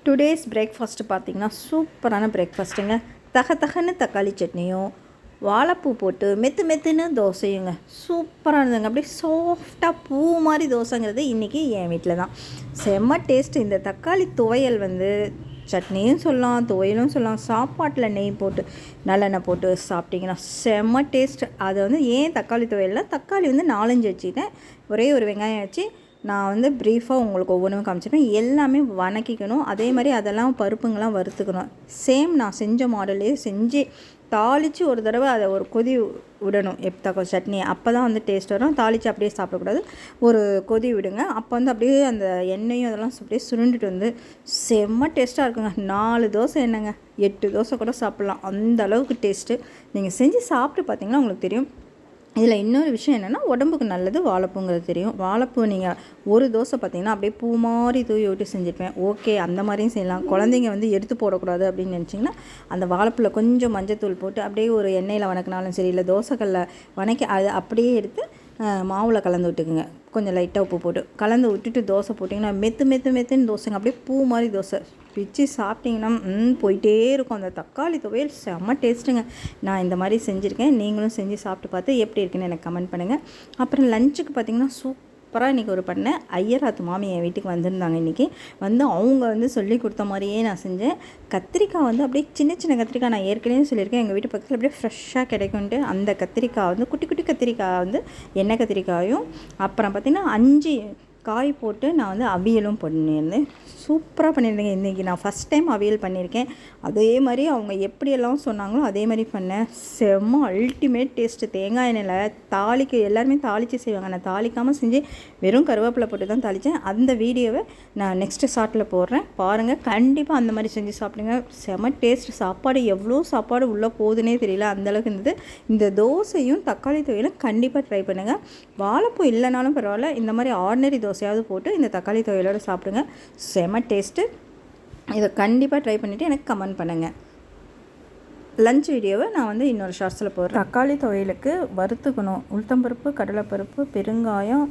Today's breakfast பார்த்திங்கன்னா சூப்பரான பிரேக்ஃபாஸ்ட்டுங்க. தகன்னு தக்காளி சட்னியும் வாழைப்பூ போட்டு மெத்துன்னு தோசையுங்க சூப்பராக இருந்ததுங்க. அப்படியே சாஃப்டாக பூ மாதிரி தோசைங்கிறது இன்றைக்கி என் வீட்டில் தான். செம்ம டேஸ்ட்டு. இந்த தக்காளி துவையல் சட்னியும் சொல்லலாம், துவையலும் சொல்லலாம். சாப்பாட்டில் நெய் போட்டு நல்லெண்ணெய் போட்டு சாப்பிட்டிங்கன்னா செம்ம டேஸ்ட்டு. அதை ஏன் தக்காளி துவையலில் தக்காளி 4-5 வச்சுக்கிட்டேன். ஒரே ஒரு வெங்காயம் வச்சு நான் ப்ரீஃபாக உங்களுக்கு ஒவ்வொன்றும் காமிச்சிருப்பேன். எல்லாமே வணக்கிக்கணும். அதே மாதிரி அதெல்லாம் பருப்புங்கெல்லாம் வறுத்துக்கணும். சேம் நான் செஞ்ச மாடலே செஞ்சு தாளித்து ஒரு தடவை அதை ஒரு கொதி விடணும். தக்காளி சட்னி அப்போ தான் டேஸ்ட் வரும். தாளித்து அப்படியே சாப்பிடக்கூடாது. ஒரு கொதி விடுங்க. அப்போ அப்படியே அந்த எண்ணெயும் அதெல்லாம் அப்படியே சுருண்டுட்டு செம்ம டேஸ்ட்டாக இருக்குங்க. 4 தோசை என்னங்க 8 தோசை கூட சாப்பிட்லாம். அந்த அளவுக்கு டேஸ்ட்டு. நீங்கள் செஞ்சு சாப்பிட்டு பார்த்தீங்கன்னா உங்களுக்கு தெரியும். இதில் இன்னொரு விஷயம் என்னென்னா, உடம்புக்கு நல்லது வாழைப்பூங்கிறது தெரியும். வாழைப்பூ நீங்கள் ஒரு தோசை பார்த்திங்கன்னா அப்படியே பூ மாதிரி தூவி விட்டு செஞ்சுருப்பேன். ஓகே, அந்த மாதிரியும் செய்யலாம். குழந்தைங்க எடுத்து போடக்கூடாது அப்படின்னு நினச்சிங்கன்னா அந்த வாழைப்பூவில் கொஞ்சம் மஞ்சத்தூள் போட்டு அப்படியே ஒரு எண்ணெயில் வணக்கினாலும் சரி, இல்லை தோசைக்கல்ல வணக்கி அதை அப்படியே எடுத்து மாவில் கலந்து விட்டுக்குங்க. கொஞ்சம் லைட்டாக உப்பு போட்டு கலந்து விட்டுட்டு தோசை போட்டிங்கன்னா மெத்துன்னு தோசைங்க. அப்படியே பூ மாதிரி தோசை பிச்சு சாப்பிட்டிங்கன்னா போயிட்டே இருக்கும். அந்த தக்காளி துவையல் செம்ம டேஸ்ட்டுங்க. நான் இந்த மாதிரி செஞ்சுருக்கேன். நீங்களும் செஞ்சு சாப்பிட்டு பார்த்து எப்படி இருக்குன்னு எனக்கு கமெண்ட் பண்ணுங்கள். அப்புறம் லஞ்சுக்கு பார்த்திங்கன்னா சூப்பராக இன்றைக்கி ஒரு பண்ணேன். ஐயராத்து மாமி என் வீட்டுக்கு வந்திருந்தாங்க. இன்றைக்கி அவங்க சொல்லி கொடுத்த மாதிரியே நான் செஞ்சேன். கத்திரிக்காய் அப்படியே சின்ன கத்திரிக்காய் நான் ஏற்கனவே சொல்லியிருக்கேன். எங்கள் வீட்டு பக்கத்தில் அப்படியே ஃப்ரெஷ்ஷாக கிடைக்கும்ட்டு அந்த கத்திரிக்காய் குட்டி கத்திரிக்காய் எண்ணெய் கத்திரிக்காயும் அப்புறம் பார்த்திங்கன்னா 5 காய் போட்டு நான் அவியலும் பண்ணியிருந்தேன். சூப்பராக பண்ணியிருந்தேங்க. இன்றைக்கி நான் ஃபஸ்ட் டைம் அவியல் பண்ணியிருக்கேன். அதே மாதிரி அவங்க எப்படியெல்லாம் சொன்னாங்களோ அதே மாதிரி பண்ணேன். செம்ம அல்டிமேட் டேஸ்ட்டு. தேங்காய் எண்ணெயில் எல்லாருமே தாளித்து செய்வாங்க. நான் தாளிக்காமல் செஞ்சு வெறும் கருவேப்பிலை போட்டு தான் தாளித்தேன். அந்த வீடியோவை நான் நெக்ஸ்ட்டு ஷார்ட்டில் போடுறேன், பாருங்கள். கண்டிப்பாக அந்த மாதிரி செஞ்சு சாப்பிடுங்க. செம்ம டேஸ்ட். சாப்பாடு எவ்வளோ சாப்பாடு உள்ளே போகுதுன்னே தெரியல, அந்தளவுக்கு இருந்தது. இந்த தோசையும் தக்காளி துவையலும் கண்டிப்பாக ட்ரை பண்ணுங்கள். வாழைப்பூ இல்லைனாலும் பரவாயில்ல, இந்த மாதிரி ஆர்டினரி தோசையாவது போட்டு இந்த தக்காளி துவையலோடு சாப்பிடுங்க. செம்ம டேஸ்ட்டு. இதை கண்டிப்பாக ட்ரை பண்ணிவிட்டு எனக்கு கமெண்ட் பண்ணுங்கள். லஞ்ச் வீடியோவை நான் இன்னொரு ஷார்ட்ஸில் போடுறேன். தக்காளி துவையலுக்கு வறுத்துக்கணும். உளுத்தம்பருப்பு, கடலைப்பருப்பு, பெருங்காயம்,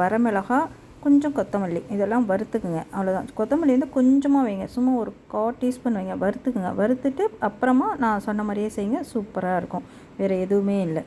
வரமிளகாய், கொஞ்சம் கொத்தமல்லி இதெல்லாம் வறுத்துக்குங்க. அவ்வளோதான். கொத்தமல்லி கொஞ்சமாக வைங்க, சும்மா ஒரு 1/4 டீஸ்பூன் வைங்க. வறுத்துக்குங்க. வறுத்துட்டு அப்புறமா நான் சொன்ன மாதிரியே செய்யுங்க. சூப்பராக இருக்கும். வேறு எதுவுமே இல்லை.